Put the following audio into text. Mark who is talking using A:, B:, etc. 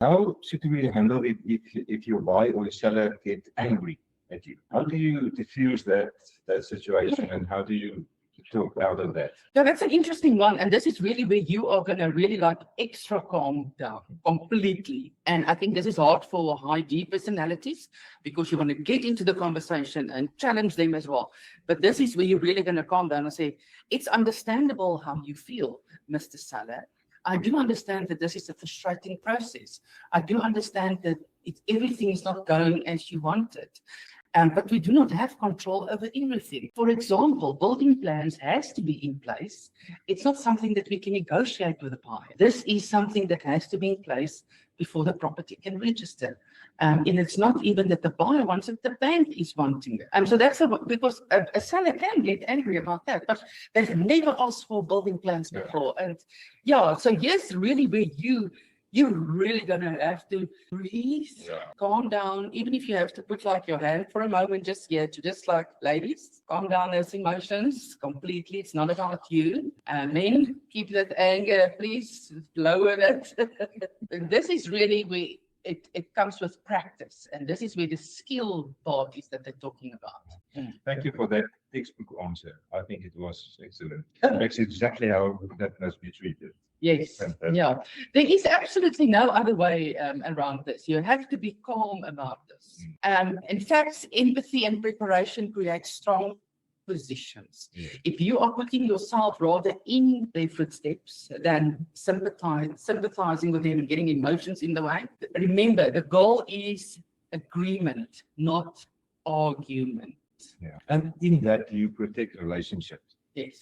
A: How should we handle it if your buyer or your seller get angry at you? How do you diffuse that situation, and how do you talk out of that?
B: Yeah, that's an interesting one. And this is really where you are going to really like extra calm down completely. And I think this is hard for high D personalities because you want to get into the conversation and challenge them as well. But this is where you're really going to calm down and say, it's understandable how you feel, Mr. Seller. I do understand that this is a frustrating process. I do understand that everything is not going as you wanted. But we do not have control over everything. For example, building plans has to be in place. It's not something that we can negotiate with the buyer. This is something that has to be in place before the property can register. And it's not even that the buyer wants it, the bank is wanting it. So that's because a seller can get angry about that, but they've never asked for building plans before. And yeah, so here's really where you're really gonna have to breathe, calm down, even if you have to put like your hand for a moment just here to just like, ladies, calm down those emotions completely. It's not about you. Men, keep that anger, please lower it. This is really where it comes with practice. And this is where the skill part is that they're talking about.
A: Thank you for that textbook answer. I think it was excellent. That's exactly how that must be treated.
B: Yes,
A: Fantastic.
B: yeah. There is absolutely no other way around this. You have to be calm about this. In fact, empathy and preparation create strong positions. If you are putting yourself rather in their footsteps than sympathizing with them and getting emotions in the way, remember, the goal is agreement, not argument.
A: Yeah. And in that, you protect relationships.
B: Yes.